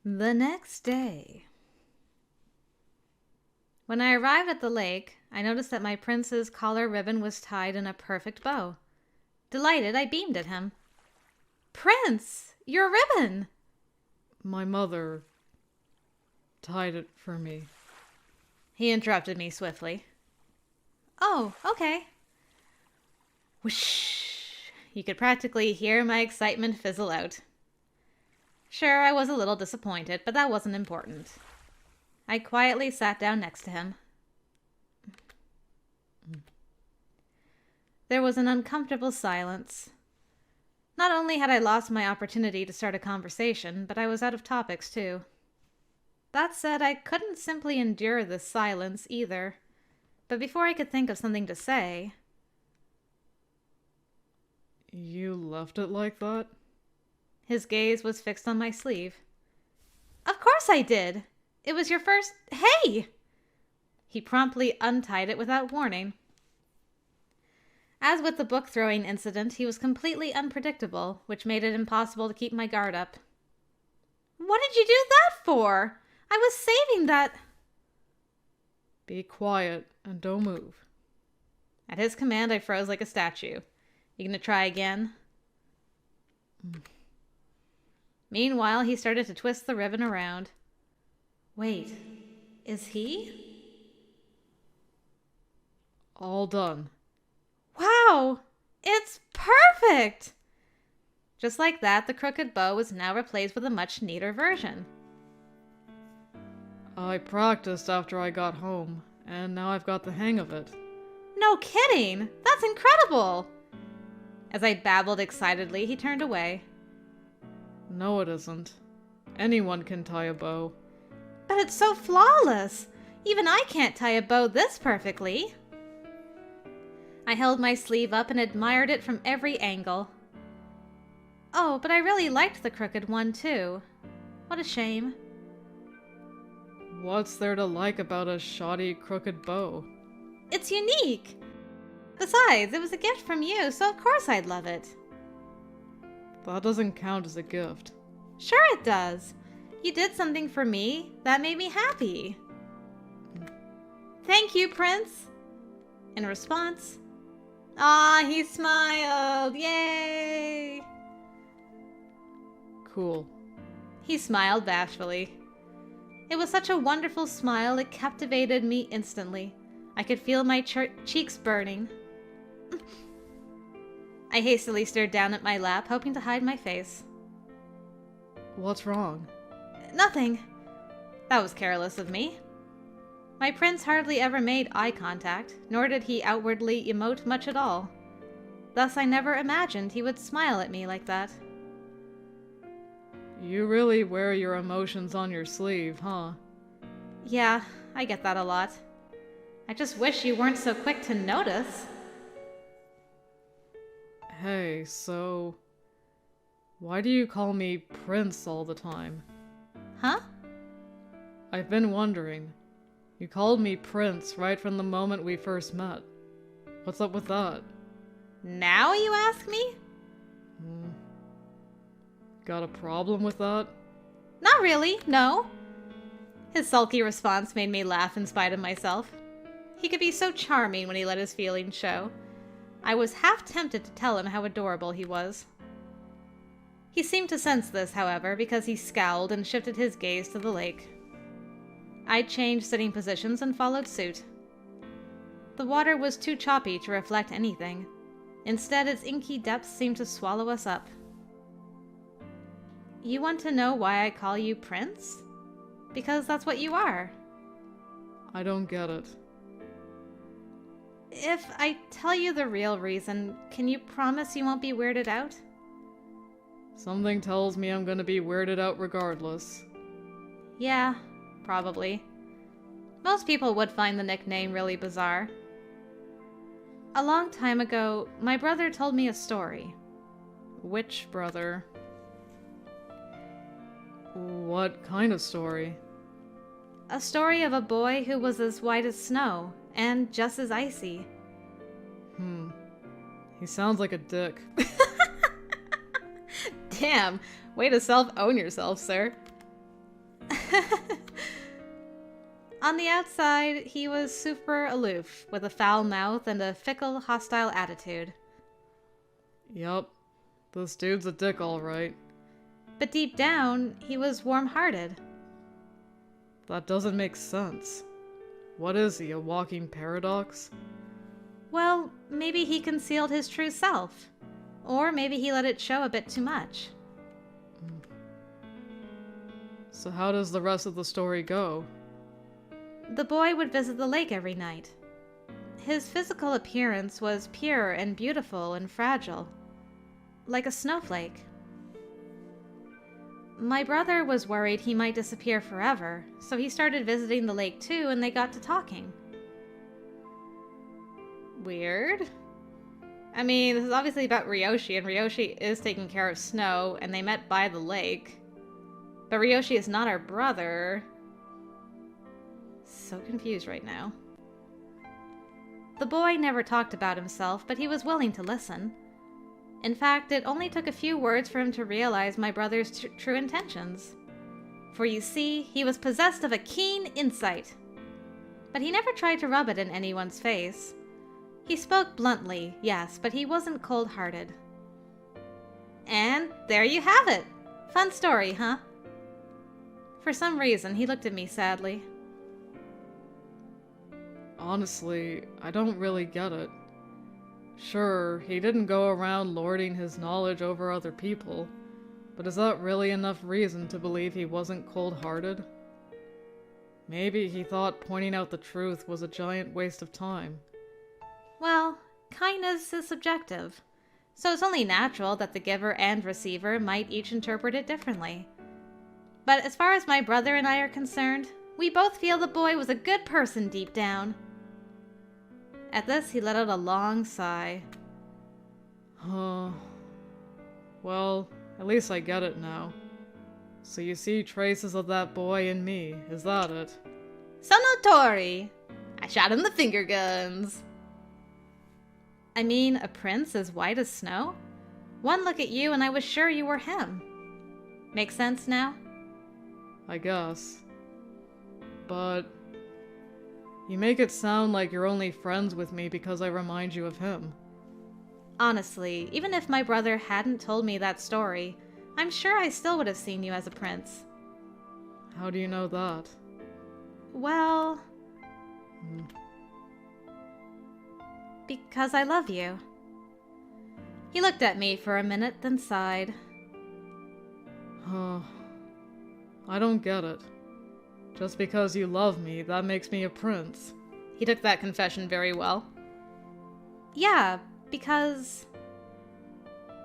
The next day. When I arrived at the lake, I noticed that my prince's collar ribbon was tied in a perfect bow. Delighted, I beamed at him. "Prince, your ribbon!" My mother tied it for me. He interrupted me swiftly. "Oh, okay." Whoosh! You could practically hear my excitement fizzle out. Sure, I was a little disappointed, but that wasn't important. I quietly sat down next to him. There was an uncomfortable silence. Not only had I lost my opportunity to start a conversation, but I was out of topics too. That said, I couldn't simply endure this silence either. But before I could think of something to say... You left it like that? His gaze was fixed on my sleeve. "Of course I did! It was your first... Hey!" He promptly untied it without warning. As with the book-throwing incident, he was completely unpredictable, which made it impossible to keep my guard up. "What did you do that for? I was saving that..." Be quiet and don't move. At his command, I froze like a statue. "You gonna try again?" Meanwhile, he started to twist the ribbon around. Wait, is he? All done. Wow! It's perfect! Just like that, the crooked bow was now replaced with a much neater version. I practiced after I got home, and now I've got the hang of it. No kidding! That's incredible! As I babbled excitedly, he turned away. No, it isn't. Anyone can tie a bow. But it's so flawless! Even I can't tie a bow this perfectly. I held my sleeve up and admired it from every angle. Oh, but I really liked the crooked one, too. What a shame. What's there to like about a shoddy, crooked bow? It's unique! Besides, it was a gift from you, so of course I'd love it. That doesn't count as a gift. Sure it does. You did something for me that made me happy. Thank you, Prince. In response, he smiled. Yay! Cool. He smiled bashfully. It was such a wonderful smile, it captivated me instantly. I could feel my cheeks burning. I hastily stared down at my lap, hoping to hide my face. What's wrong? Nothing. That was careless of me. My prince hardly ever made eye contact, nor did he outwardly emote much at all. Thus I never imagined he would smile at me like that. You really wear your emotions on your sleeve, huh? Yeah, I get that a lot. I just wish you weren't so quick to notice. Hey, so... why do you call me Prince all the time? Huh? I've been wondering. You called me Prince right from the moment we first met. What's up with that? Now you ask me? Got a problem with that? Not really, no. His sulky response made me laugh in spite of myself. He could be so charming when he let his feelings show. I was half tempted to tell him how adorable he was. He seemed to sense this, however, because he scowled and shifted his gaze to the lake. I changed sitting positions and followed suit. The water was too choppy to reflect anything. Instead, its inky depths seemed to swallow us up. You want to know why I call you Prince? Because that's what you are. I don't get it. If I tell you the real reason, can you promise you won't be weirded out? Something tells me I'm gonna be weirded out regardless. Yeah, probably. Most people would find the nickname really bizarre. A long time ago, my brother told me a story. Which brother? What kind of story? A story of a boy who was as white as snow, and just as icy. He sounds like a dick. Damn, way to self-own yourself, sir. On the outside, he was super aloof, with a foul mouth and a fickle, hostile attitude. Yup, this dude's a dick all right. But deep down, he was warm-hearted. That doesn't make sense. What is he, a walking paradox? Well, maybe he concealed his true self. Or maybe he let it show a bit too much. So how does the rest of the story go? The boy would visit the lake every night. His physical appearance was pure and beautiful and fragile, like a snowflake. My brother was worried he might disappear forever, so he started visiting the lake too, and they got to talking. Weird. I mean, this is obviously about Ryoshi, and Ryoshi is taking care of Snow, and they met by the lake. But Ryoshi is not our brother. So confused right now. The boy never talked about himself, but he was willing to listen. In fact, it only took a few words for him to realize my brother's true intentions. For you see, he was possessed of a keen insight. But he never tried to rub it in anyone's face. He spoke bluntly, yes, but he wasn't cold-hearted. And there you have it! Fun story, huh? For some reason, he looked at me sadly. Honestly, I don't really get it. Sure, he didn't go around lording his knowledge over other people, but is that really enough reason to believe he wasn't cold-hearted? Maybe he thought pointing out the truth was a giant waste of time. Well, kindness is subjective, so it's only natural that the giver and receiver might each interpret it differently. But as far as my brother and I are concerned, we both feel the boy was a good person deep down. At this, he let out a long sigh. Well, at least I get it now. So you see traces of that boy in me, is that it? Sonotori! I shot him the finger guns. I mean, a prince as white as snow? One look at you and I was sure you were him. Make sense now? I guess. But you make it sound like you're only friends with me because I remind you of him. Honestly, even if my brother hadn't told me that story, I'm sure I still would have seen you as a prince. How do you know that? Well... because I love you. He looked at me for a minute, then sighed. I don't get it. Just because you love me, that makes me a prince. He took that confession very well. Yeah, because...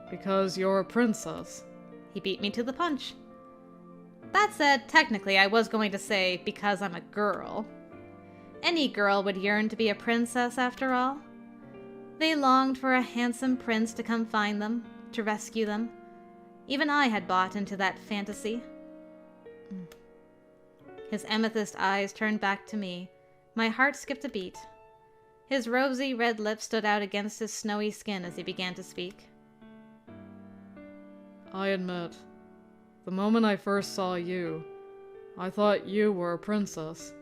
Because you're a princess. He beat me to the punch. That said, technically I was going to say, because I'm a girl. Any girl would yearn to be a princess, after all. They longed for a handsome prince to come find them, to rescue them. Even I had bought into that fantasy. His amethyst eyes turned back to me. My heart skipped a beat. His rosy red lips stood out against his snowy skin as he began to speak. I admit, the moment I first saw you, I thought you were a princess.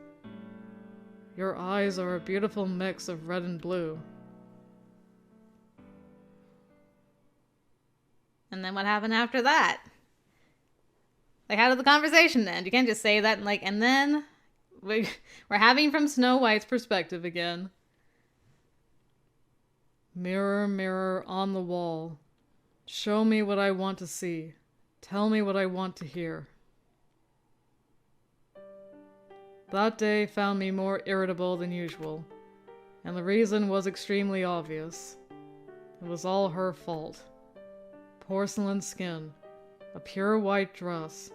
Your eyes are a beautiful mix of red and blue. And then what happened after that? Like, how did the conversation end? You can't just say that and and then we're having from Snow White's perspective again. Mirror, mirror on the wall, show me what I want to see. Tell me what I want to hear. That day found me more irritable than usual, and the reason was extremely obvious. It was all her fault. Porcelain skin, a pure white dress,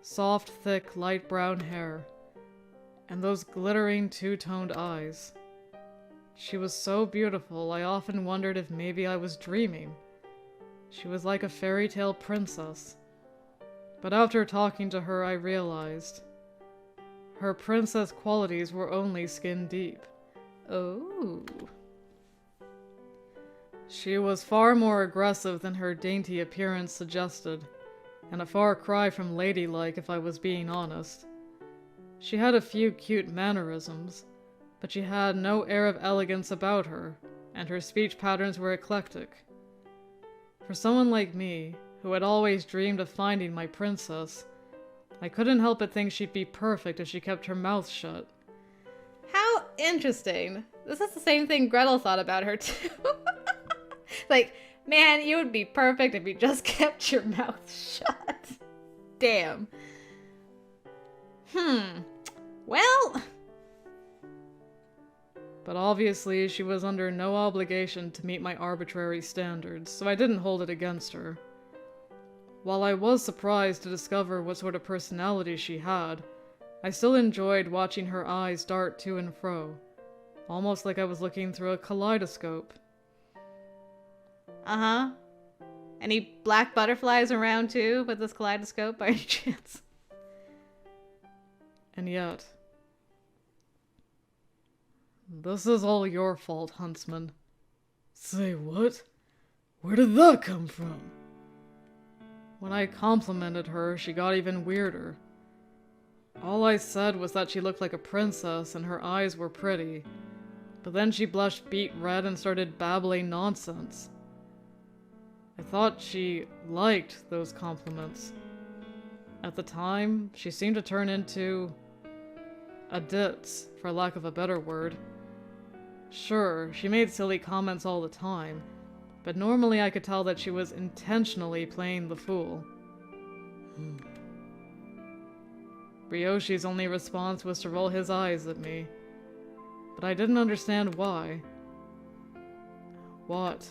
soft, thick, light brown hair, and those glittering two-toned eyes. She was so beautiful, I often wondered if maybe I was dreaming. She was like a fairy tale princess. But after talking to her, I realized her princess qualities were only skin deep. Oh. She was far more aggressive than her dainty appearance suggested, and a far cry from ladylike if I was being honest. She had a few cute mannerisms, but she had no air of elegance about her, and her speech patterns were eclectic. For someone like me, who had always dreamed of finding my princess, I couldn't help but think she'd be perfect if she kept her mouth shut. How interesting. This is the same thing Gretel thought about her too. Like, man, you would be perfect if you just kept your mouth shut. Damn. Well... But obviously she was under no obligation to meet my arbitrary standards, so I didn't hold it against her. While I was surprised to discover what sort of personality she had, I still enjoyed watching her eyes dart to and fro, almost like I was looking through a kaleidoscope. Uh-huh. Any black butterflies around too with this kaleidoscope by any chance? And yet... This is all your fault, Huntsman. Say what? Where did that come from? When I complimented her, she got even weirder. All I said was that she looked like a princess and her eyes were pretty, but then she blushed beet red and started babbling nonsense. I thought she liked those compliments. At the time, she seemed to turn into a ditz, for lack of a better word. Sure, she made silly comments all the time, but normally I could tell that she was intentionally playing the fool. Ryoshi's only response was to roll his eyes at me, but I didn't understand why. What?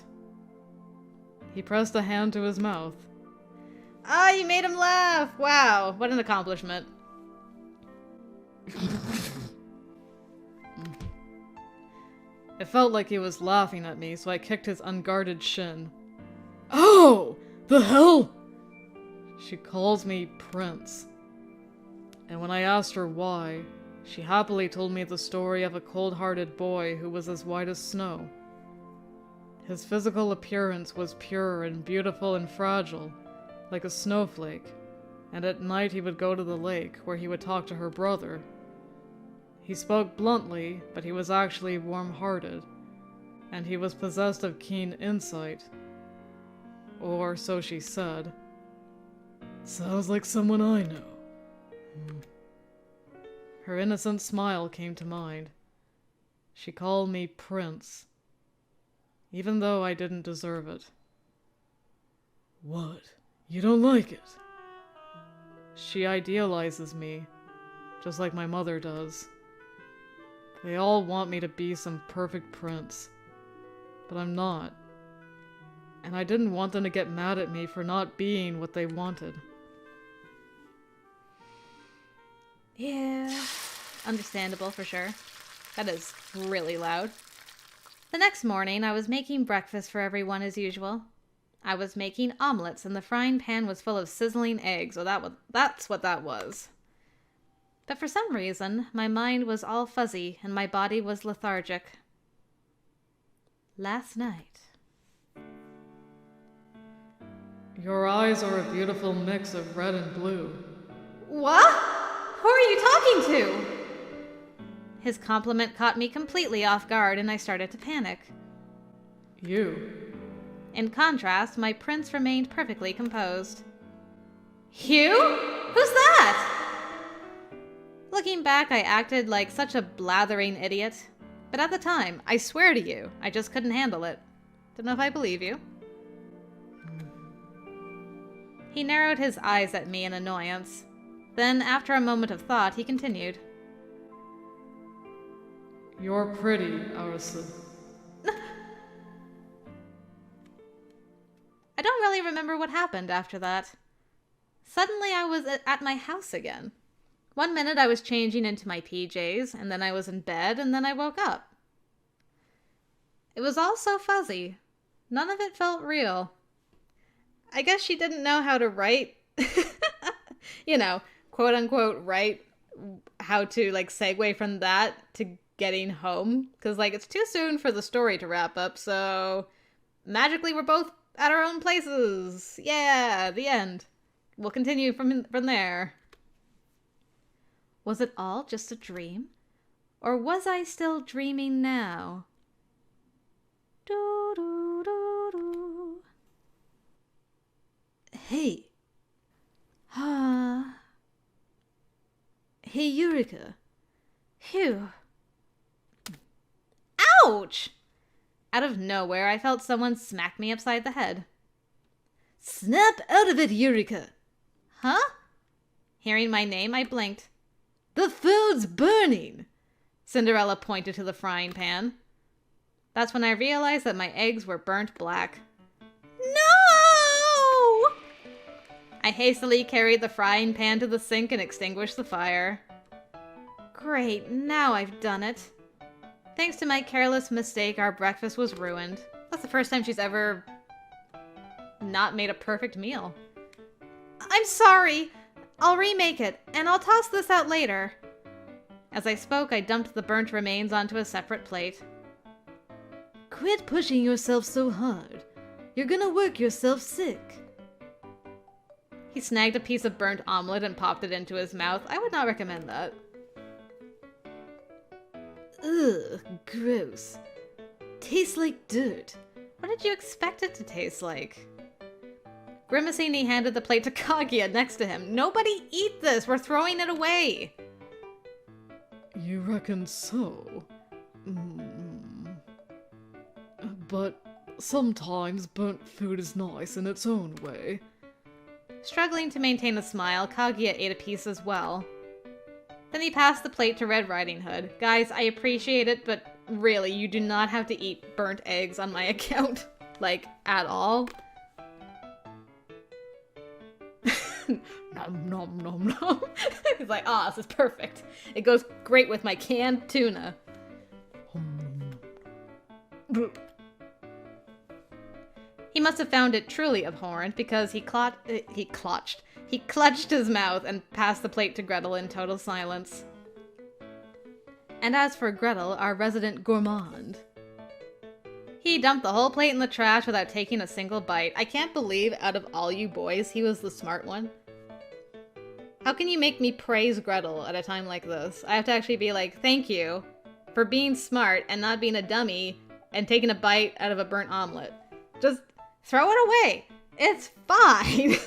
He pressed a hand to his mouth. Ah, you made him laugh! Wow, what an accomplishment. It felt like he was laughing at me, so I kicked his unguarded shin. Oh! The hell? She calls me Prince. And when I asked her why, she happily told me the story of a cold-hearted boy who was as white as snow. His physical appearance was pure and beautiful and fragile, like a snowflake, and at night he would go to the lake, where he would talk to her brother. He spoke bluntly, but he was actually warm-hearted, and he was possessed of keen insight. Or so she said. Sounds like someone I know. Her innocent smile came to mind. She called me Prince, even though I didn't deserve it. What? You don't like it? She idealizes me, just like my mother does. They all want me to be some perfect prince, but I'm not. And I didn't want them to get mad at me for not being what they wanted. Yeah, understandable for sure. That is really loud. The next morning, I was making breakfast for everyone as usual. I was making omelets, and the frying pan was full of sizzling eggs. Oh, that's what that was. But for some reason, my mind was all fuzzy, and my body was lethargic. Last night. Your eyes are a beautiful mix of red and blue. What? Who are you talking to? His compliment caught me completely off guard, and I started to panic. You. In contrast, my prince remained perfectly composed. You? Who's that? Looking back, I acted like such a blathering idiot. But at the time, I swear to you, I just couldn't handle it. Don't know if I believe you. He narrowed his eyes at me in annoyance. Then, after a moment of thought, he continued. You're pretty, Arisu. I don't really remember what happened after that. Suddenly, I was at my house again. One minute I was changing into my PJs, and then I was in bed, and then I woke up. It was all so fuzzy. None of it felt real. I guess she didn't know how to write, quote unquote, write how to segue from that to getting home. Because it's too soon for the story to wrap up, so magically we're both at our own places. Yeah, the end. we'll continue from there. Was it all just a dream? Or was I still dreaming now? Do, do, do, do. Hey. Hey, Eureka. Phew. Ouch! Out of nowhere, I felt someone smack me upside the head. Snap out of it, Eureka! Huh? Hearing my name, I blinked. The food's burning! Cinderella pointed to the frying pan. That's when I realized that my eggs were burnt black. No! I hastily carried the frying pan to the sink and extinguished the fire. Great, now I've done it. Thanks to my careless mistake, our breakfast was ruined. That's the first time she's ever not made a perfect meal. I'm sorry. I'll remake it, and I'll toss this out later. As I spoke, I dumped the burnt remains onto a separate plate. Quit pushing yourself so hard. You're gonna work yourself sick. He snagged a piece of burnt omelet and popped it into his mouth. I would not recommend that. Ugh, gross. Tastes like dirt. What did you expect it to taste like? Grimacing, he handed the plate to Kaguya next to him. Nobody eat this! We're throwing it away! You reckon so? But sometimes burnt food is nice in its own way. Struggling to maintain a smile, Kaguya ate a piece as well. Then he passed the plate to Red Riding Hood. Guys, I appreciate it, but really, you do not have to eat burnt eggs on my account. Like, at all. Nom nom nom nom. He's like, this is perfect. It goes great with my canned tuna. He must have found it truly abhorrent because he clutched his mouth and passed the plate to Gretel in total silence. And as for Gretel, our resident gourmand, he dumped the whole plate in the trash without taking a single bite. I can't believe out of all you boys, he was the smart one. How can you make me praise Gretel at a time like this? I have to actually be like, thank you for being smart and not being a dummy and taking a bite out of a burnt omelet. Just throw it away. It's fine.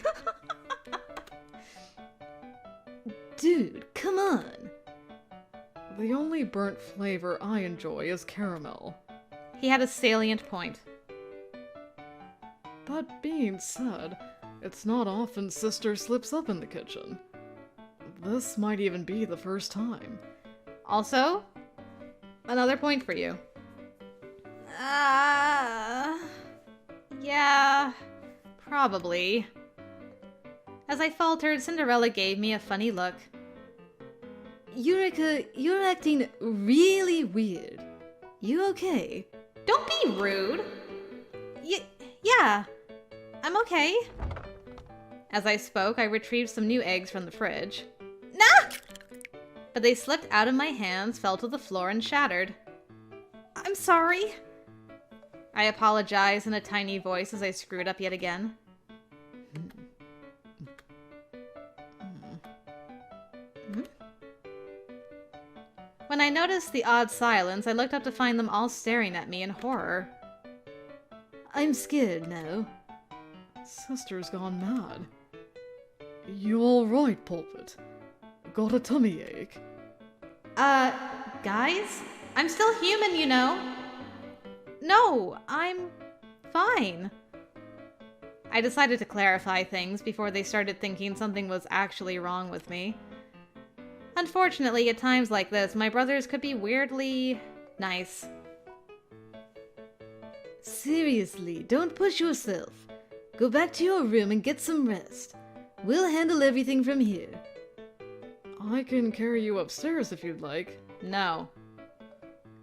Dude, come on. The only burnt flavor I enjoy is caramel. He had a salient point. That being said, it's not often Sister slips up in the kitchen. This might even be the first time. Also, another point for you. Yeah, probably. As I faltered, Cinderella gave me a funny look. Eureka, you're acting really weird. You okay? Don't be rude. Yeah, I'm okay. As I spoke, I retrieved some new eggs from the fridge. Nah! But they slipped out of my hands, fell to the floor, and shattered. I'm sorry. I apologized in a tiny voice as I screwed up yet again. When I noticed the odd silence, I looked up to find them all staring at me in horror. I'm scared now. Sister's gone mad. You alright, Pulpit? Got a tummy ache? Guys? I'm still human, you know. No, I'm fine. I decided to clarify things before they started thinking something was actually wrong with me. Unfortunately, at times like this, my brothers could be weirdly nice. Seriously, don't push yourself. Go back to your room and get some rest. We'll handle everything from here. I can carry you upstairs if you'd like. No.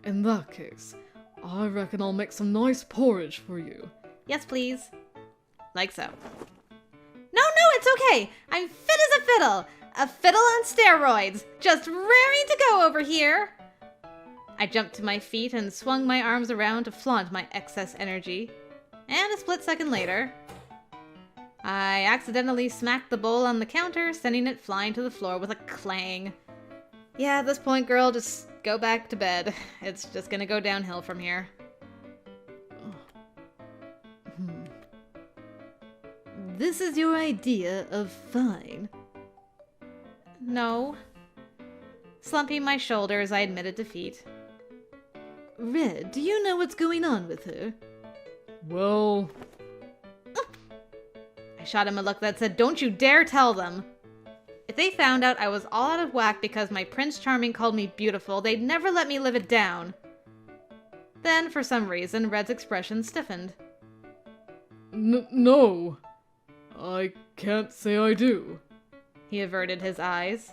In that case, I reckon I'll make some nice porridge for you. Yes, please. Like so. No, it's okay. I'm fit as a fiddle. A fiddle on steroids. Just raring to go over here. I jumped to my feet and swung my arms around to flaunt my excess energy. And a split second later, I accidentally smacked the bowl on the counter, sending it flying to the floor with a clang. Yeah, at this point, girl, just go back to bed. It's just gonna go downhill from here. This is your idea of fine? No. Slumping my shoulders, I admitted defeat. Red, do you know what's going on with her? Well... I shot him a look that said, "Don't you dare tell them!" If they found out I was all out of whack because my Prince Charming called me beautiful, they'd never let me live it down. Then, for some reason, Red's expression stiffened. No. I can't say I do. He averted his eyes.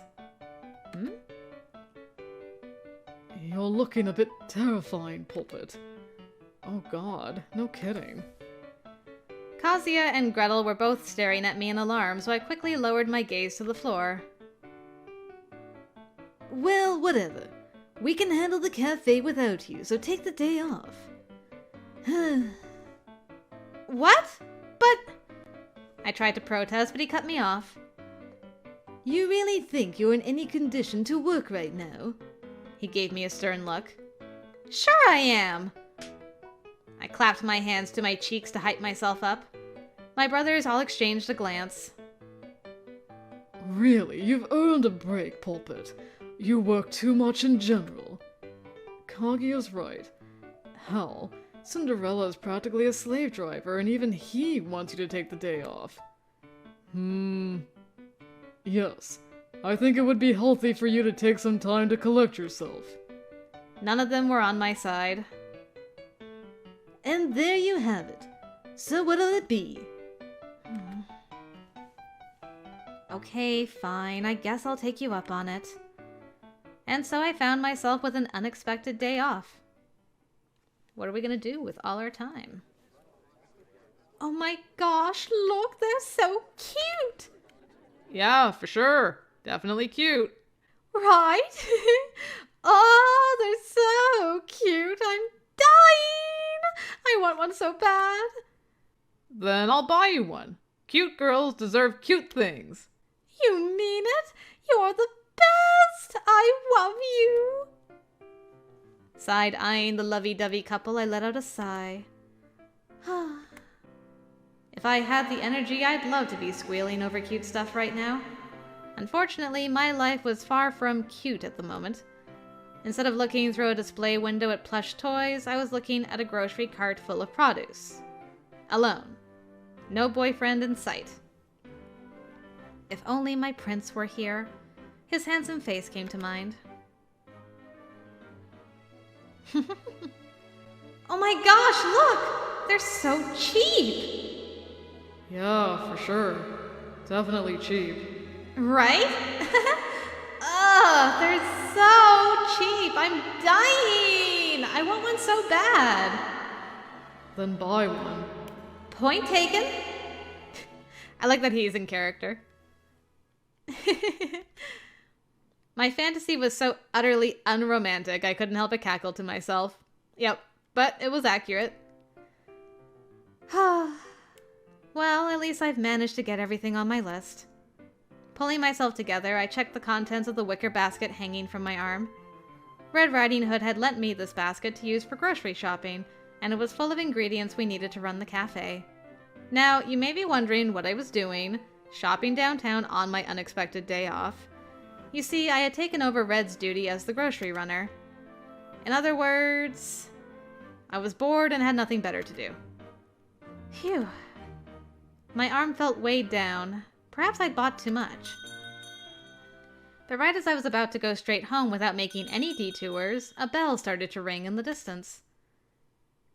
You're looking a bit terrifying, Pulpit. Oh god, no kidding. Kazuya and Gretel were both staring at me in alarm, so I quickly lowered my gaze to the floor. Well, whatever. We can handle the cafe without you, so take the day off. What? But... I tried to protest, but he cut me off. You really think you're in any condition to work right now? He gave me a stern look. Sure I am! I clapped my hands to my cheeks to hype myself up. My brothers all exchanged a glance. Really, you've earned a break, Pulpit. You work too much in general. Kaguya's right. Hell, Cinderella's practically a slave driver, and even he wants you to take the day off. Yes, I think it would be healthy for you to take some time to collect yourself. None of them were on my side. And there you have it. So what'll it be? Okay, fine. I guess I'll take you up on it. And so I found myself with an unexpected day off. What are we gonna do with all our time? Oh my gosh, look, they're so cute! Yeah, for sure. Definitely cute. Right? Oh, they're so cute. I'm dying! I want one so bad. Then I'll buy you one. Cute girls deserve cute things. You mean it? You're the best! I love you! Side-eyeing the lovey-dovey couple, I let out a sigh. If I had the energy, I'd love to be squealing over cute stuff right now. Unfortunately, my life was far from cute at the moment. Instead of looking through a display window at plush toys, I was looking at a grocery cart full of produce. Alone. No boyfriend in sight. If only my prince were here. His handsome face came to mind. Oh my gosh, look! They're so cheap! Yeah, for sure. Definitely cheap. Right? Ugh, they're so cheap! I'm dying! I want one so bad. Then buy one. Point taken. I like that he's in character. My fantasy was so utterly unromantic, I couldn't help but cackle to myself. Yep, but it was accurate. Well, at least I've managed to get everything on my list. Pulling myself together, I checked the contents of the wicker basket hanging from my arm. Red Riding Hood had lent me this basket to use for grocery shopping, and it was full of ingredients we needed to run the cafe. Now, you may be wondering what I was doing, shopping downtown on my unexpected day off. You see, I had taken over Red's duty as the grocery runner. In other words, I was bored and had nothing better to do. Phew. My arm felt weighed down. Perhaps I'd bought too much. But right as I was about to go straight home without making any detours, a bell started to ring in the distance.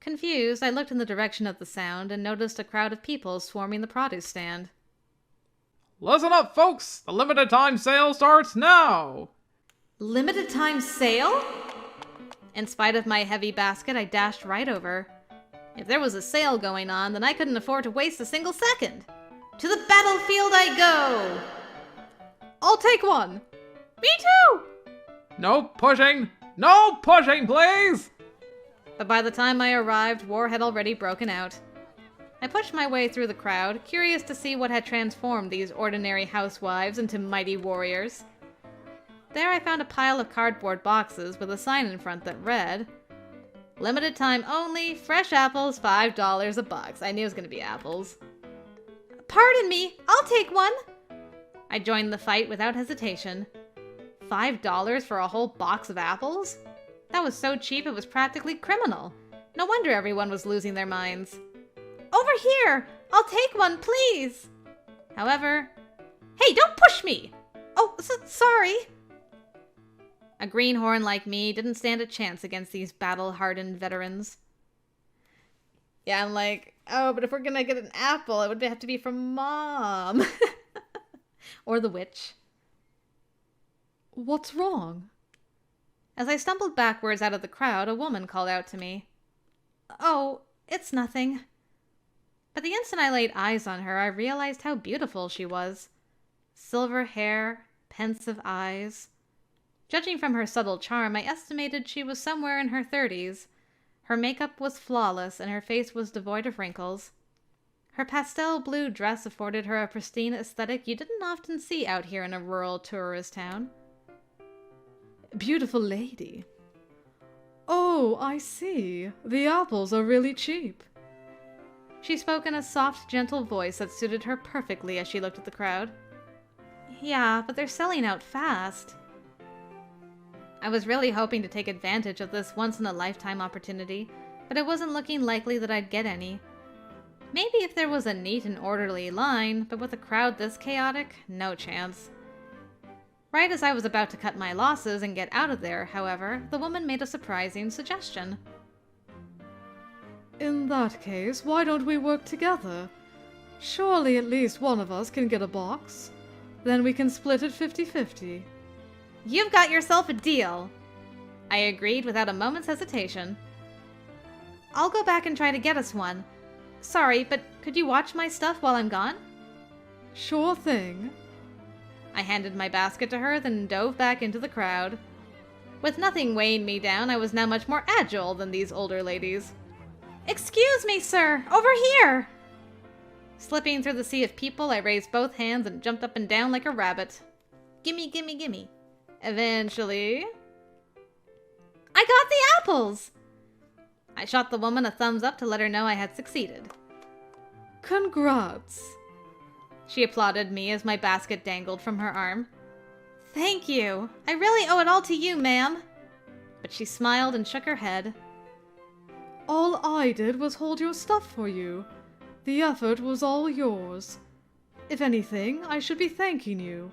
Confused, I looked in the direction of the sound and noticed a crowd of people swarming the produce stand. Listen up, folks! The limited time sale starts now! Limited time sale? In spite of my heavy basket, I dashed right over. If there was a sale going on, then I couldn't afford to waste a single second. To the battlefield I go! I'll take one! Me too! No pushing! No pushing, please! But by the time I arrived, war had already broken out. I pushed my way through the crowd, curious to see what had transformed these ordinary housewives into mighty warriors. There I found a pile of cardboard boxes with a sign in front that read, "Limited time only, fresh apples, $5 a box." I knew it was going to be apples. "Pardon me, I'll take one!" I joined the fight without hesitation. $5 for a whole box of apples? That was so cheap it was practically criminal. No wonder everyone was losing their minds. "Over here! I'll take one, please!" However... Hey, don't push me! Oh, sorry! A greenhorn like me didn't stand a chance against these battle-hardened veterans. Yeah, I'm like, oh, but if we're gonna get an apple, it would have to be from Mom. Or the witch. What's wrong? As I stumbled backwards out of the crowd, a woman called out to me. "Oh, it's nothing." But the instant I laid eyes on her, I realized how beautiful she was. Silver hair, pensive eyes. Judging from her subtle charm, I estimated she was somewhere in her 30s. Her makeup was flawless, and her face was devoid of wrinkles. Her pastel blue dress afforded her a pristine aesthetic you didn't often see out here in a rural tourist town. Beautiful lady. Oh, I see. The apples are really cheap. She spoke in a soft, gentle voice that suited her perfectly as she looked at the crowd. "Yeah, but they're selling out fast." I was really hoping to take advantage of this once-in-a-lifetime opportunity, but it wasn't looking likely that I'd get any. Maybe if there was a neat and orderly line, but with a crowd this chaotic, no chance. Right as I was about to cut my losses and get out of there, however, the woman made a surprising suggestion. In that case, why don't we work together? Surely at least one of us can get a box. Then we can split it 50-50. "You've got yourself a deal!" I agreed without a moment's hesitation. "I'll go back and try to get us one. Sorry, but could you watch my stuff while I'm gone?" Sure thing. I handed my basket to her, then dove back into the crowd. With nothing weighing me down, I was now much more agile than these older ladies. "Excuse me, sir! Over here!" Slipping through the sea of people, I raised both hands and jumped up and down like a rabbit. Gimme, gimme, gimme. Eventually... I got the apples! I shot the woman a thumbs up to let her know I had succeeded. Congrats! She applauded me as my basket dangled from her arm. "Thank you. I really owe it all to you, ma'am." But she smiled and shook her head. All I did was hold your stuff for you. The effort was all yours. If anything, I should be thanking you.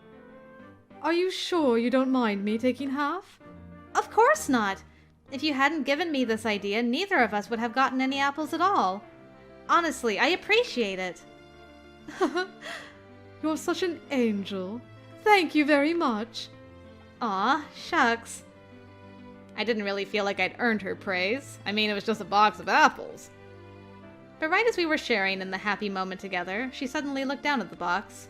Are you sure you don't mind me taking half? Of course not. If you hadn't given me this idea, neither of us would have gotten any apples at all. Honestly, I appreciate it. You're such an angel. Thank you very much. Aw, shucks. I didn't really feel like I'd earned her praise. I mean, it was just a box of apples. But right as we were sharing in the happy moment together, she suddenly looked down at the box.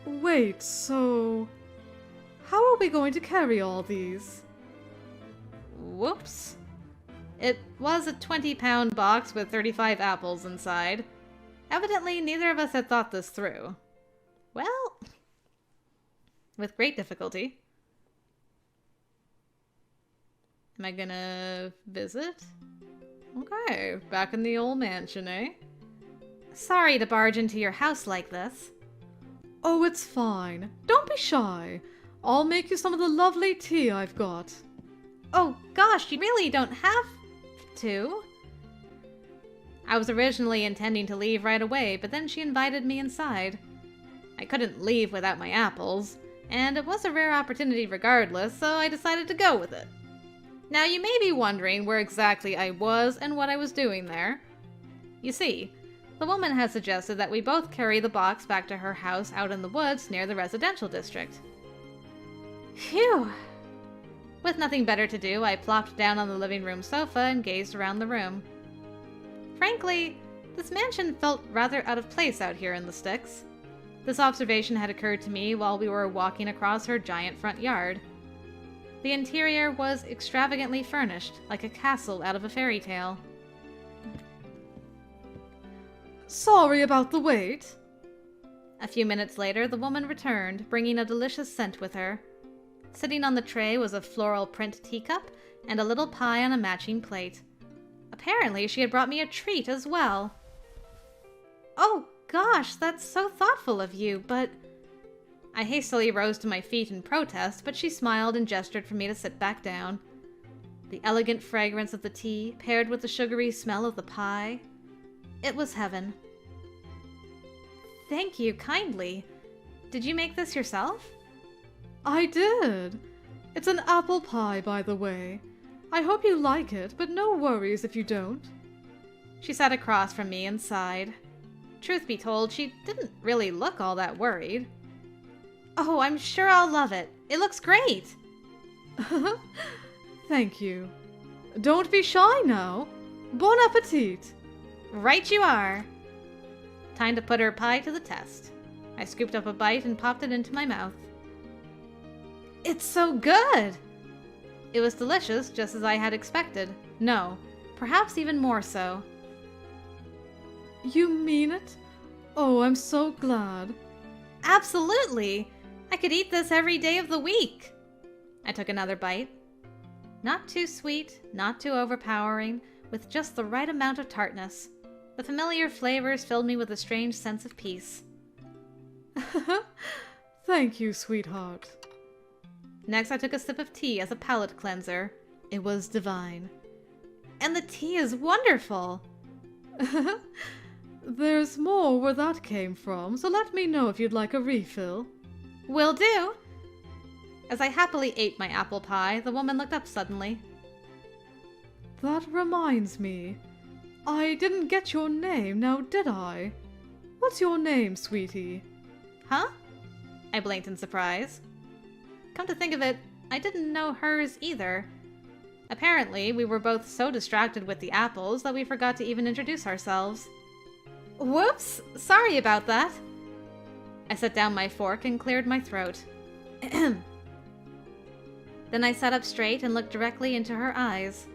Wait, so... how are we going to carry all these? Whoops. It was a 20-pound box with 35 apples inside. Evidently, neither of us had thought this through. Well, with great difficulty. Am I gonna visit? Okay, back in the old mansion, eh? Sorry to barge into your house like this. Oh, it's fine. Don't be shy. I'll make you some of the lovely tea I've got. Oh gosh, you really don't have to. I was originally intending to leave right away, but then she invited me inside. I couldn't leave without my apples, and it was a rare opportunity regardless, so I decided to go with it. Now you may be wondering where exactly I was and what I was doing there. You see, the woman had suggested that we both carry the box back to her house out in the woods near the residential district. Phew! With nothing better to do, I plopped down on the living room sofa and gazed around the room. Frankly, this mansion felt rather out of place out here in the sticks. This observation had occurred to me while we were walking across her giant front yard. The interior was extravagantly furnished, like a castle out of a fairy tale. Sorry about the wait. A few minutes later, the woman returned, bringing a delicious scent with her. Sitting on the tray was a floral print teacup and a little pie on a matching plate. Apparently, she had brought me a treat as well. Oh gosh, that's so thoughtful of you, but... I hastily rose to my feet in protest, but she smiled and gestured for me to sit back down. The elegant fragrance of the tea, paired with the sugary smell of the pie. It was heaven. Thank you kindly. Did you make this yourself? I did. It's an apple pie, by the way. I hope you like it, but no worries if you don't. She sat across from me and sighed. Truth be told, she didn't really look all that worried. Oh, I'm sure I'll love it. It looks great. Thank you. Don't be shy now. Bon appetit. Right you are. Time to put her pie to the test. I scooped up a bite and popped it into my mouth. It's so good! It was delicious, just as I had expected. No, perhaps even more so. You mean it? Oh, I'm so glad. Absolutely! I could eat this every day of the week. I took another bite. Not too sweet, not too overpowering, with just the right amount of tartness. The familiar flavors filled me with a strange sense of peace. Thank you, sweetheart. Next, I took a sip of tea as a palate cleanser. It was divine. And the tea is wonderful! There's more where that came from, so let me know if you'd like a refill. Will do! As I happily ate my apple pie, the woman looked up suddenly. That reminds me. I didn't get your name, now did I? What's your name, sweetie? Huh? I blinked in surprise. Come to think of it, I didn't know hers either. Apparently, we were both so distracted with the apples that we forgot to even introduce ourselves. Whoops! Sorry about that. I set down my fork and cleared my throat. Then I sat up straight and looked directly into her eyes.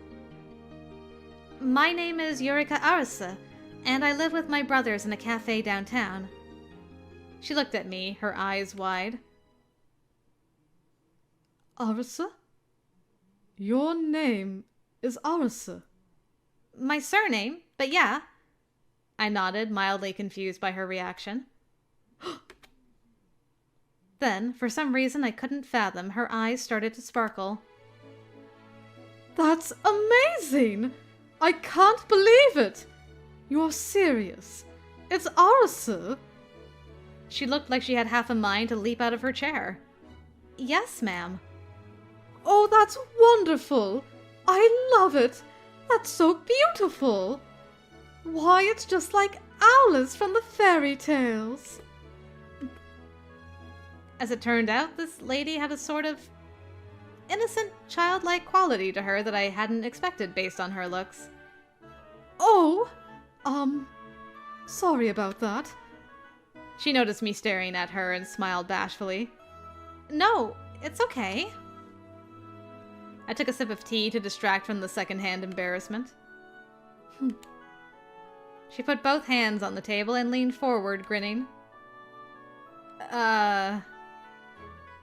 My name is Yurika Arisu, and I live with my brothers in a cafe downtown. She looked at me, her eyes wide. Arisu? Your name is Arisu. My surname, but yeah. I nodded, mildly confused by her reaction. Then, for some reason I couldn't fathom, her eyes started to sparkle. That's amazing! I can't believe it! You're serious. It's Arisu. She looked like she had half a mind to leap out of her chair. Yes, ma'am. Oh, that's wonderful! I love it! That's so beautiful! Why, it's just like Alice from the fairy tales. As it turned out, this lady had a sort of innocent, childlike quality to her that I hadn't expected based on her looks. Oh, sorry about that. She noticed me staring at her and smiled bashfully. No, it's okay. I took a sip of tea to distract from the secondhand embarrassment. She put both hands on the table and leaned forward, grinning.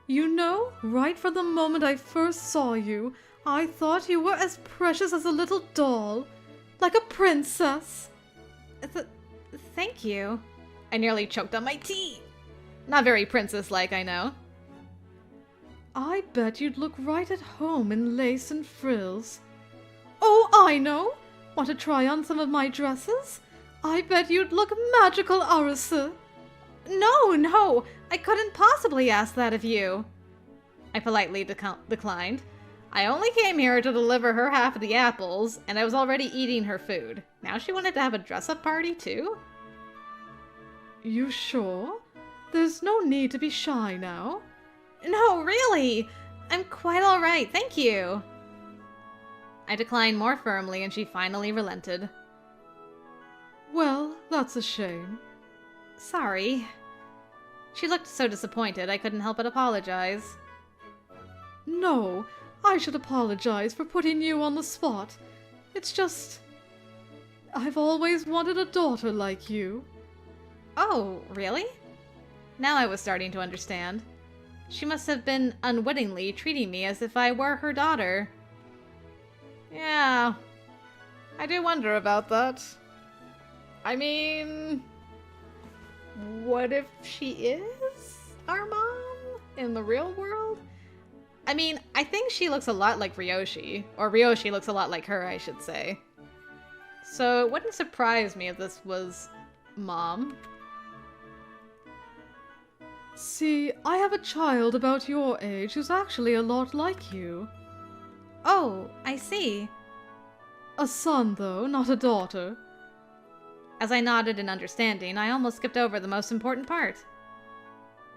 You know, right from the moment I first saw you, I thought you were as precious as a little doll. Like a princess. Thank you. I nearly choked on my tea. Not very princess-like, I know. I bet you'd look right at home in lace and frills. Oh, I know! Want to try on some of my dresses? I bet you'd look magical, Arisu. No, I couldn't possibly ask that of you. I politely declined. I only came here to deliver her half of the apples, and I was already eating her food. Now she wanted to have a dress-up party, too? You sure? There's no need to be shy now. No, really! I'm quite alright, thank you. I declined more firmly, and she finally relented. Well, that's a shame. Sorry. She looked so disappointed I couldn't help but apologize. No, I should apologize for putting you on the spot. It's just... I've always wanted a daughter like you. Oh, really? Now I was starting to understand. She must have been unwittingly treating me as if I were her daughter. Yeah, I do wonder about that. I mean, what if she is our mom in the real world? I mean, I think she looks a lot like Ryoshi, or Ryoshi looks a lot like her, I should say. So it wouldn't surprise me if this was Mom. See, I have a child about your age who's actually a lot like you. Oh, I see. A son, though, not a daughter. As I nodded in understanding, I almost skipped over the most important part.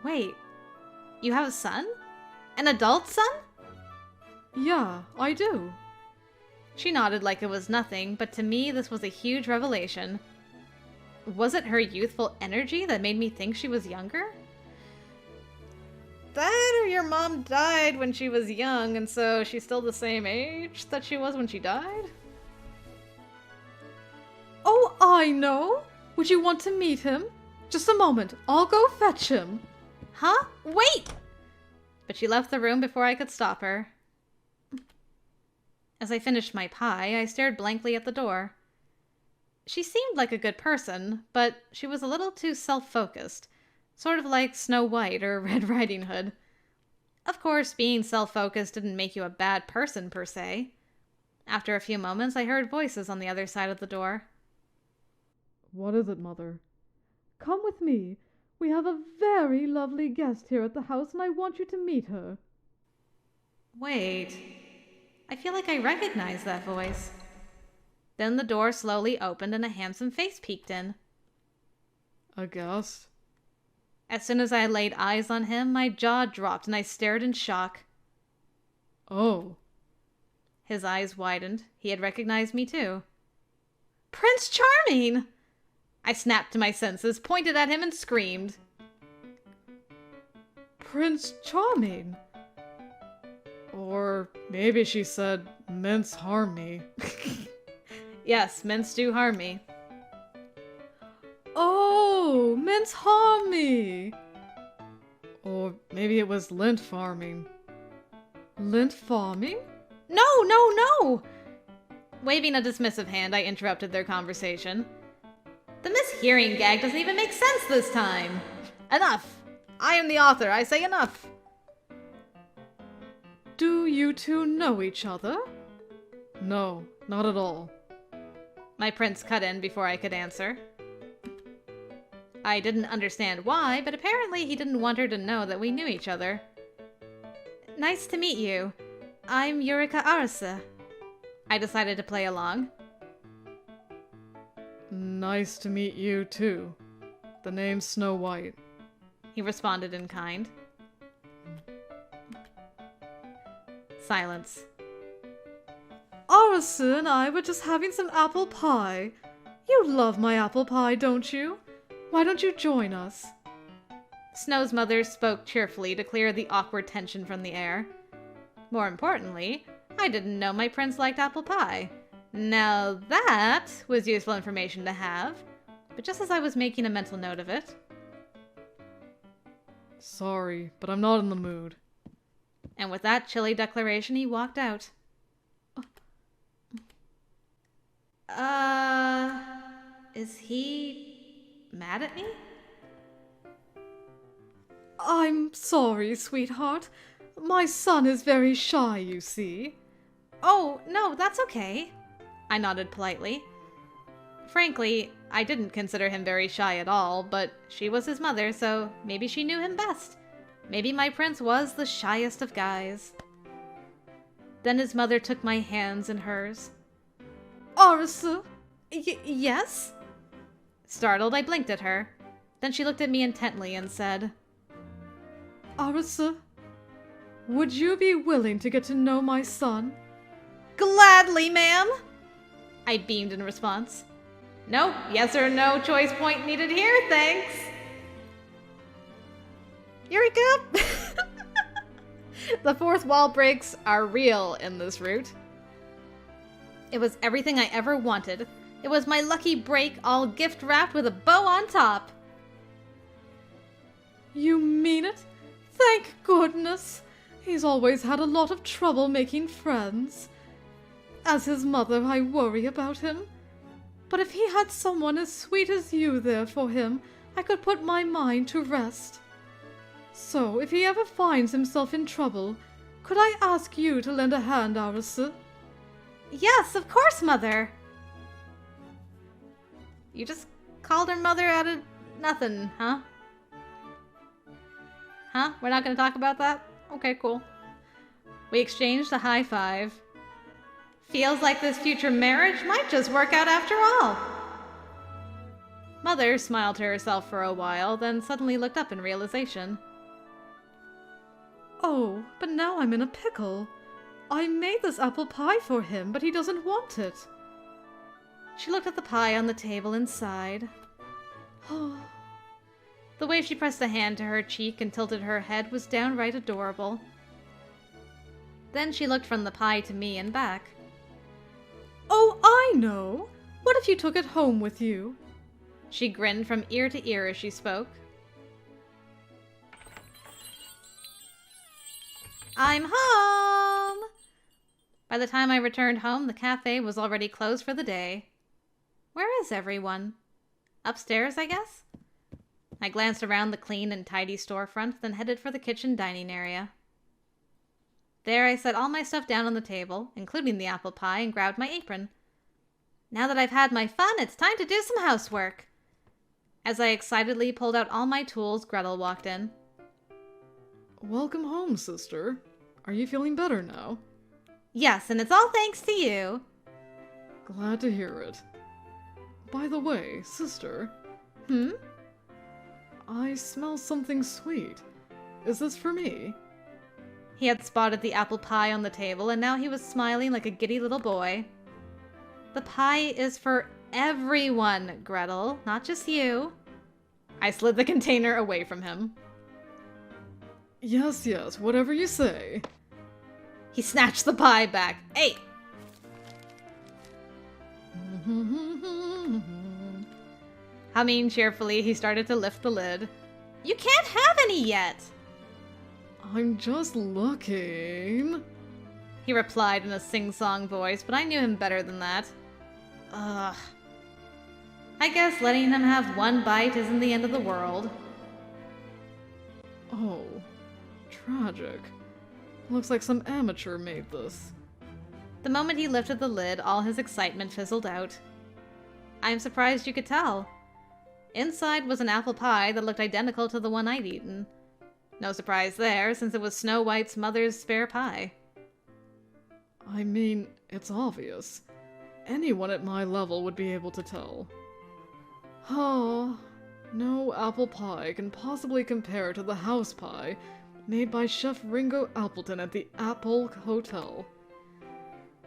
Wait, you have a son? An adult son? Yeah, I do. She nodded like it was nothing, but to me this was a huge revelation. Was it her youthful energy that made me think she was younger? That or your mom died when she was young, and so she's still the same age that she was when she died? Oh, I know! Would you want to meet him? Just a moment, I'll go fetch him. Huh? Wait! But she left the room before I could stop her. As I finished my pie, I stared blankly at the door. She seemed like a good person, but she was a little too self-focused, sort of like Snow White or Red Riding Hood. Of course, being self-focused didn't make you a bad person, per se. After a few moments, I heard voices on the other side of the door. What is it, Mother? Come with me. We have a very lovely guest here at the house, and I want you to meet her. Wait, I feel like I recognize that voice. Then the door slowly opened and a handsome face peeked in. A guest? As soon as I laid eyes on him, my jaw dropped and I stared in shock. Oh. His eyes widened. He had recognized me too. Prince Charming! I snapped to my senses, pointed at him, and screamed. Prince Charming? Or maybe she said, mince harm me. Yes, mints do harm me. Oh, mince harm me! Or maybe it was lint farming. Lint farming? No, no, no! Waving a dismissive hand, I interrupted their conversation. The mishearing gag doesn't even make sense this time. Enough! I am the author, I say enough! Do you two know each other? No, not at all. My prince cut in before I could answer. I didn't understand why, but apparently he didn't want her to know that we knew each other. Nice to meet you. I'm Yurika Arisu. I decided to play along. Nice to meet you, too. The name's Snow White. He responded in kind. Silence. Arisu and I were just having some apple pie. You love my apple pie, don't you? Why don't you join us? Snow's mother spoke cheerfully to clear the awkward tension from the air. More importantly, I didn't know my prince liked apple pie. Now that was useful information to have, but just as I was making a mental note of it... Sorry, but I'm not in the mood. And with that chilly declaration, he walked out. Is he mad at me? I'm sorry, sweetheart. My son is very shy, you see. Oh, no, that's okay. I nodded politely. Frankly, I didn't consider him very shy at all, but she was his mother, so maybe she knew him best. Maybe my prince was the shyest of guys. Then his mother took my hands in hers. Arisu? Yes? Startled, I blinked at her. Then she looked at me intently and said, Arisu, would you be willing to get to know my son? Gladly, ma'am! I beamed in response. Nope, yes or no choice point needed here, thanks. Eureka! The fourth wall breaks are real in this route. It was everything I ever wanted. It was my lucky break, all gift wrapped with a bow on top. You mean it? Thank goodness! He's always had a lot of trouble making friends. As his mother, I worry about him. But if he had someone as sweet as you there for him, I could put my mind to rest. So, if he ever finds himself in trouble, could I ask you to lend a hand, Arisu? Yes, of course, Mother! You just called her mother out of nothing, huh? Huh? We're not gonna talk about that? Okay, cool. We exchanged a high five. Feels like this future marriage might just work out after all. Mother smiled to herself for a while, then suddenly looked up in realization. Oh, but now I'm in a pickle. I made this apple pie for him, but he doesn't want it. She looked at the pie on the table and sighed. The way she pressed a hand to her cheek and tilted her head was downright adorable. Then she looked from the pie to me and back. Oh, I know! What if you took it home with you? She grinned from ear to ear as she spoke. I'm home! By the time I returned home, the cafe was already closed for the day. Where is everyone? Upstairs, I guess? I glanced around the clean and tidy storefront, then headed for the kitchen dining area. There I set all my stuff down on the table, including the apple pie, and grabbed my apron. Now that I've had my fun, it's time to do some housework. As I excitedly pulled out all my tools, Gretel walked in. Welcome home, sister. Are you feeling better now? Yes, and it's all thanks to you. Glad to hear it. By the way, sister. I smell something sweet. Is this for me? He had spotted the apple pie on the table, and now he was smiling like a giddy little boy. The pie is for everyone, Gretel, not just you. I slid the container away from him. Yes, whatever you say. He snatched the pie back. Hey! Humming cheerfully, he started to lift the lid. You can't have any yet! I'm just looking. He replied in a sing-song voice, but I knew him better than that. Ugh. I guess letting him have one bite isn't the end of the world. Oh, tragic. Looks like some amateur made this. The moment he lifted the lid, all his excitement fizzled out. I'm surprised you could tell. Inside was an apple pie that looked identical to the one I'd eaten. No surprise there, since it was Snow White's mother's spare pie. I mean, it's obvious. Anyone at my level would be able to tell. Oh, no apple pie can possibly compare to the house pie made by Chef Ringo Appleton at the Apple Hotel.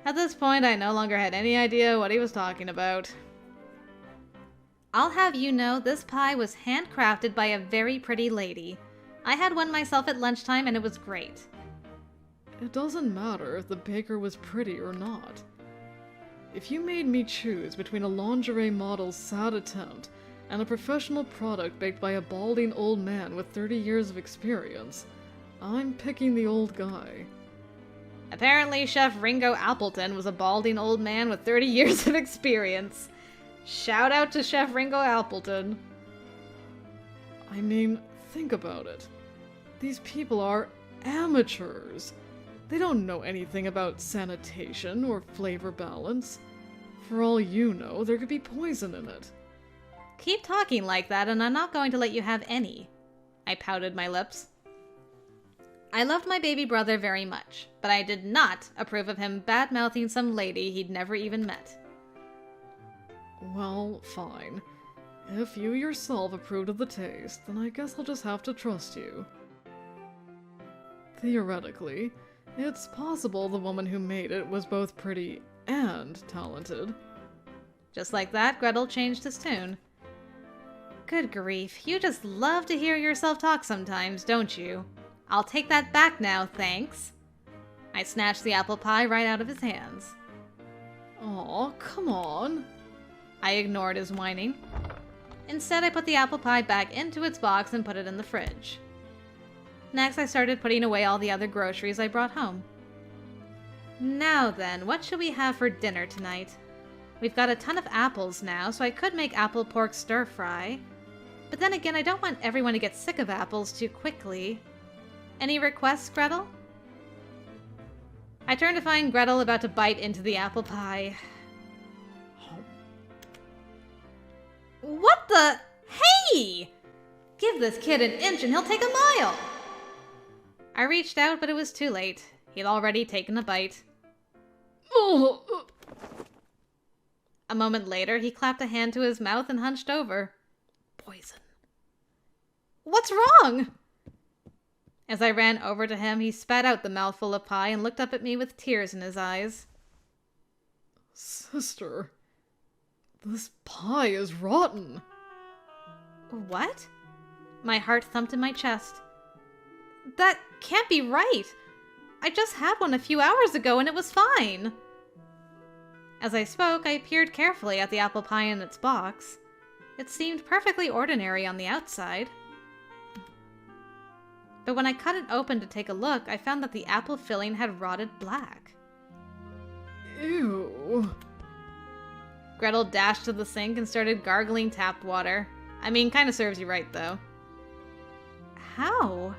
At this point, I no longer had any idea what he was talking about. I'll have you know this pie was handcrafted by a very pretty lady. I had one myself at lunchtime and it was great. It doesn't matter if the baker was pretty or not. If you made me choose between a lingerie model's sad attempt and a professional product baked by a balding old man with 30 years of experience, I'm picking the old guy. Apparently, Chef Ringo Appleton was a balding old man with 30 years of experience. Shout out to Chef Ringo Appleton. I mean, think about it. These people are amateurs. They don't know anything about sanitation or flavor balance. For all you know, there could be poison in it. Keep talking like that and I'm not going to let you have any. I pouted my lips. I loved my baby brother very much, but I did not approve of him bad-mouthing some lady he'd never even met. Well, fine. If you yourself approved of the taste, then I guess I'll just have to trust you. Theoretically, it's possible the woman who made it was both pretty and talented. Just like that, Gretel changed his tune. Good grief, you just love to hear yourself talk sometimes, don't you? I'll take that back now, thanks. I snatched the apple pie right out of his hands. Aw, come on. I ignored his whining. Instead, I put the apple pie back into its box and put it in the fridge. Next, I started putting away all the other groceries I brought home. Now then, what should we have for dinner tonight? We've got a ton of apples now, so I could make apple pork stir-fry. But then again, I don't want everyone to get sick of apples too quickly. Any requests, Gretel? I turned to find Gretel about to bite into the apple pie. What the? Hey! Give this kid an inch and he'll take a mile! I reached out, but it was too late. He'd already taken a bite. A moment later, he clapped a hand to his mouth and hunched over. Poison. What's wrong? As I ran over to him, he spat out the mouthful of pie and looked up at me with tears in his eyes. Sister, this pie is rotten. What? My heart thumped in my chest. That can't be right. I just had one a few hours ago and it was fine. As I spoke, I peered carefully at the apple pie in its box. It seemed perfectly ordinary on the outside. But when I cut it open to take a look, I found that the apple filling had rotted black. Ew. Gretel dashed to the sink and started gargling tap water. I mean, kinda serves you right, though. How?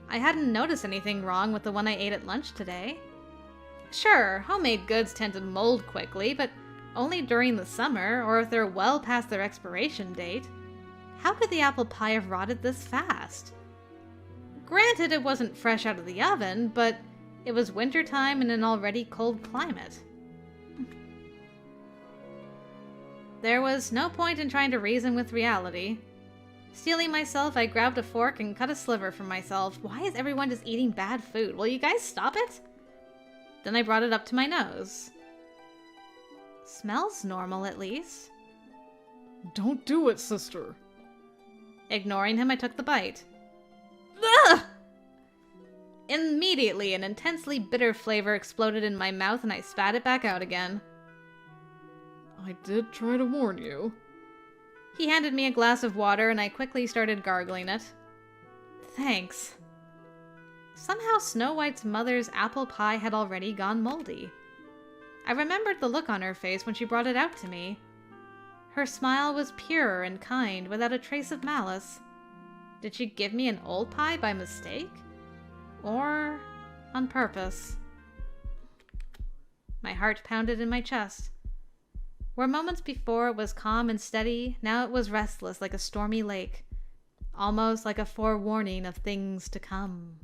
I hadn't noticed anything wrong with the one I ate at lunch today. Sure, homemade goods tend to mold quickly, but only during the summer, or if they're well past their expiration date. How could the apple pie have rotted this fast? Granted, it wasn't fresh out of the oven, but it was wintertime in an already cold climate. There was no point in trying to reason with reality. Steeling myself, I grabbed a fork and cut a sliver for myself. Why is everyone just eating bad food? Will you guys stop it? Then I brought it up to my nose. Smells normal, at least. Don't do it, sister. Ignoring him, I took the bite. Ugh! Immediately, an intensely bitter flavor exploded in my mouth and I spat it back out again. I did try to warn you. He handed me a glass of water and I quickly started gargling it. Thanks. Somehow Snow White's mother's apple pie had already gone moldy. I remembered the look on her face when she brought it out to me. Her smile was pure and kind, without a trace of malice. Did she give me an old pie by mistake? Or on purpose? My heart pounded in my chest. Where moments before it was calm and steady, now it was restless like a stormy lake, almost like a forewarning of things to come.